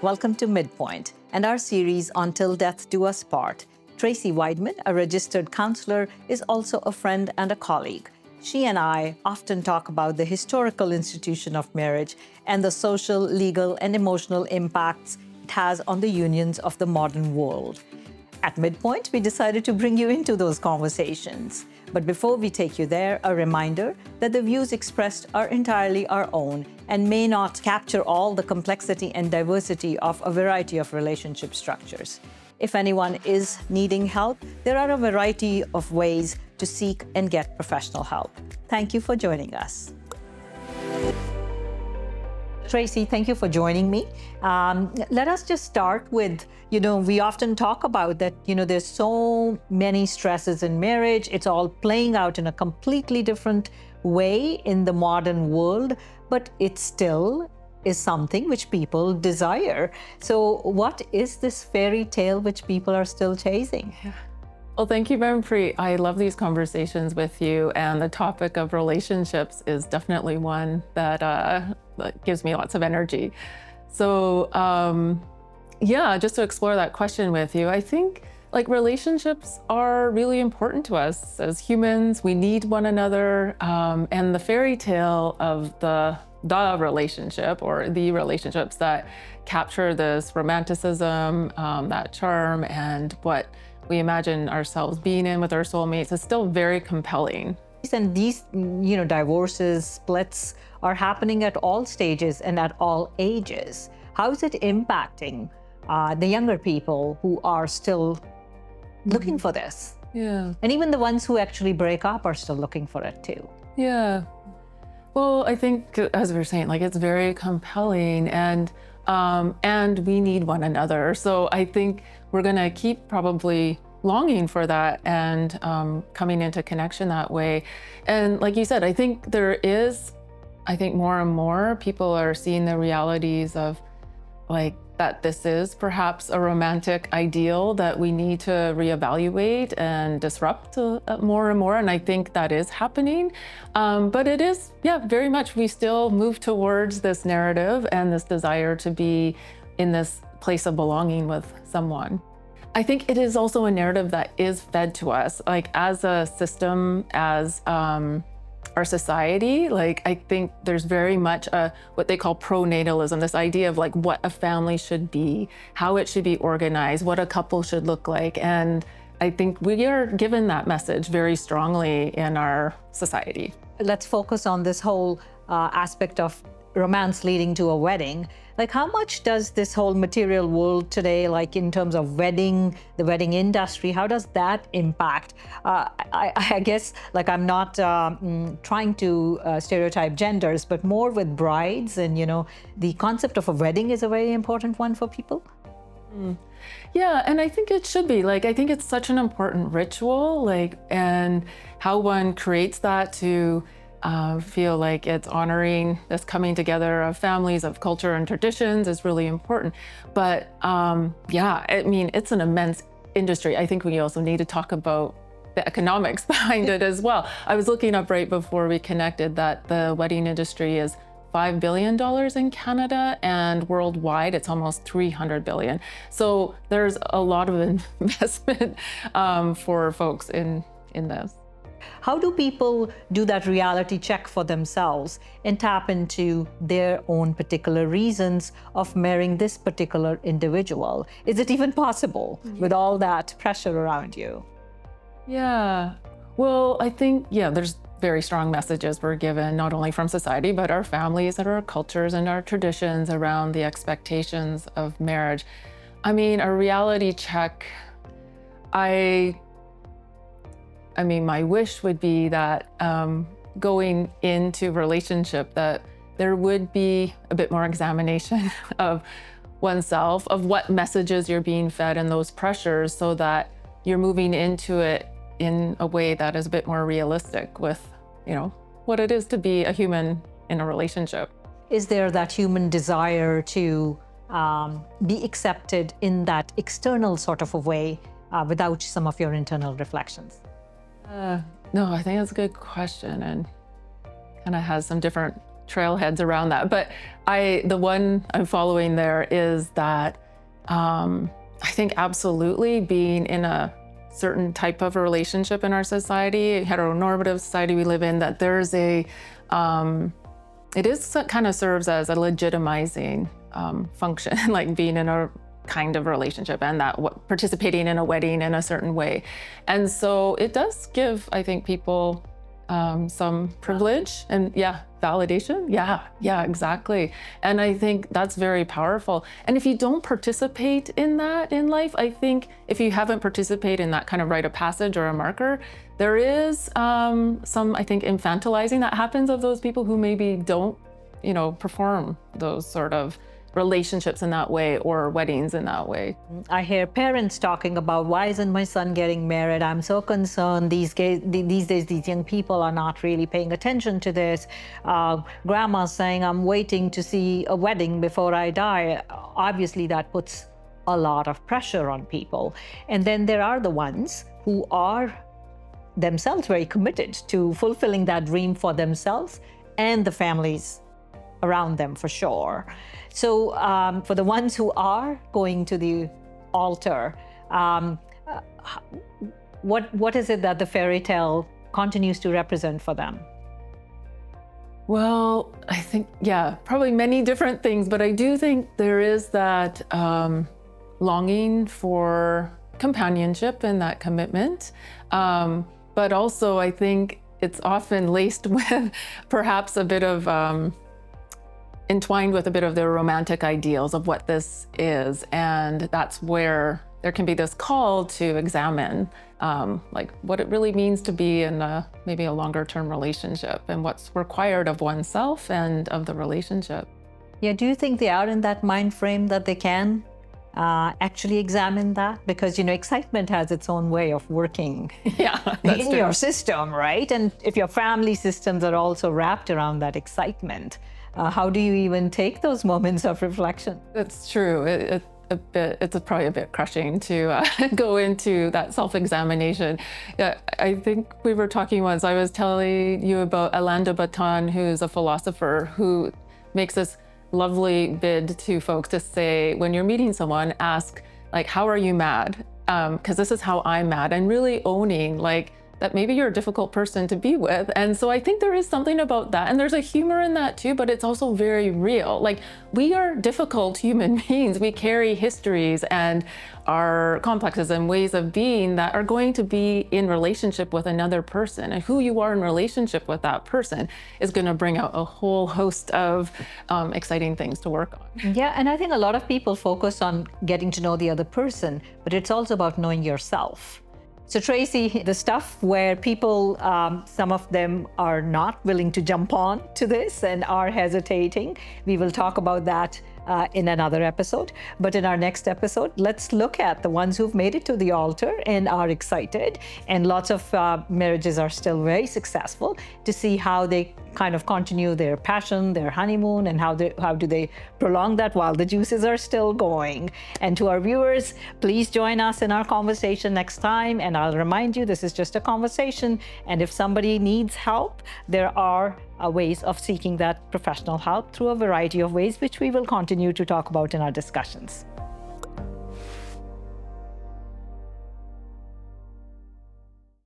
Welcome to Midpoint and our series on Till Death Do Us Part. Tracy Weidman, a registered counselor, is also a friend and a colleague. She and I often talk about the historical institution of marriage and the social, legal, and emotional impacts it has on the unions of the modern world. At Midpoint, we decided to bring you into those conversations. But before we take you there, a reminder that the views expressed are entirely our own and may not capture all the complexity and diversity of a variety of relationship structures. If anyone is needing help, there are a variety of ways to seek and get professional help. Thank you for joining us. Tracy, thank you for joining me. Let us just start with, we often talk about that, there's so many stresses in marriage. It's all playing out in a completely different way in the modern world, but it still is something which people desire. So what is this fairy tale which people are still chasing? Well, thank you, Manpreet. I love these conversations with you, and the topic of relationships is definitely one that gives me lots of energy. So just to explore that question with you, I think relationships are really important to us as humans. We need one another, and the fairy tale of the relationship or the relationships that capture this romanticism, that charm, and what we imagine ourselves being in with our soulmates is still very compelling. And these, divorces, splits are happening at all stages and at all ages. How is it impacting the younger people who are still looking for this? Yeah. And even the ones who actually break up are still looking for it too. Yeah. Well, I think, as we were saying, it's very compelling, and we need one another. So I think we're gonna keep probably longing for that and coming into connection that way. And like you said, I think more and more people are seeing the realities of that this is perhaps a romantic ideal that we need to reevaluate and disrupt more and more. And I think that is happening. But it is, very much, we still move towards this narrative and this desire to be in this place of belonging with someone. I think it is also a narrative that is fed to us, as a system, as our society. I think there's very much what they call pronatalism, this idea of what a family should be, how it should be organized, what a couple should look like. And I think we are given that message very strongly in our society. Let's focus on this whole aspect of romance leading to a wedding. How much does this whole material world today, in terms of the wedding industry, how does that impact? I guess, I'm not trying to stereotype genders, but more with brides, and, the concept of a wedding is a very important one for people. Yeah, and I think it should be. I think it's such an important ritual, and how one creates that to feel it's honoring this coming together of families, of culture and traditions is really important. But it's an immense industry. I think we also need to talk about the economics behind it as well. I was looking up right before we connected that the wedding industry is $5 billion in Canada, and worldwide it's almost $300 billion. So there's a lot of investment for folks in this. How do people do that reality check for themselves and tap into their own particular reasons of marrying this particular individual? Is it even possible with all that pressure around you? Yeah, well, I think, there's very strong messages we're given, not only from society, but our families and our cultures and our traditions around the expectations of marriage. I mean, a reality check, my wish would be that going into relationship, that there would be a bit more examination of oneself, of what messages you're being fed and those pressures, so that you're moving into it in a way that is a bit more realistic with, what it is to be a human in a relationship. Is there that human desire to be accepted in that external sort of a way without some of your internal reflections? No, I think that's a good question, and kind of has some different trailheads around that. But the one I'm following there is that I think absolutely being in a certain type of a relationship in our society, heteronormative society we live in, that there's it is kind of serves as a legitimizing function, like being in a kind of relationship and that participating in a wedding in a certain way. And so it does give, I think, people some privilege and validation. Yeah, exactly. And I think that's very powerful. And if you don't participate in that in life, I think if you haven't participated in that kind of rite of passage or a marker, there is some, I think, infantilizing that happens of those people who maybe don't, perform those sort of relationships in that way or weddings in that way. I hear parents talking about, why isn't my son getting married? I'm so concerned. These days, these young people are not really paying attention to this. Grandma's saying, I'm waiting to see a wedding before I die. Obviously, that puts a lot of pressure on people. And then there are the ones who are themselves very committed to fulfilling that dream for themselves and the families around them, for sure. So for the ones who are going to the altar, what is it that the fairy tale continues to represent for them? Well, I think, probably many different things, but I do think there is that longing for companionship and that commitment. But also I think it's often laced with perhaps a bit of entwined with a bit of their romantic ideals of what this is. And that's where there can be this call to examine like what it really means to be in maybe a longer term relationship and what's required of oneself and of the relationship. Yeah, do you think they are in that mind frame that they can actually examine that? Because, excitement has its own way of working in your system, right? And if your family systems are also wrapped around that excitement, how do you even take those moments of reflection? That's true. It's probably a bit crushing to go into that self-examination. Yeah, I think we were talking once, I was telling you about Alain de Botton, who's a philosopher who makes this lovely bid to folks to say, when you're meeting someone, ask, like, how are you mad? Because this is how I'm mad, and really owning, like, that maybe you're a difficult person to be with. And so I think there is something about that. And there's a humor in that too, but it's also very real. Like, we are difficult human beings. We carry histories and our complexes and ways of being that are going to be in relationship with another person. And who you are in relationship with that person is going to bring out a whole host of exciting things to work on. Yeah, and I think a lot of people focus on getting to know the other person, but it's also about knowing yourself. So Tracy, the stuff where people, some of them are not willing to jump on to this and are hesitating, we will talk about that in another episode. But in our next episode, let's look at the ones who've made it to the altar and are excited. And lots of marriages are still very successful, to see how they kind of continue their passion, their honeymoon, and how do they prolong that while the juices are still going. And to our viewers, please join us in our conversation next time. And I'll remind you, this is just a conversation. And if somebody needs help, there are ways of seeking that professional help through a variety of ways, which we will continue to talk about in our discussions.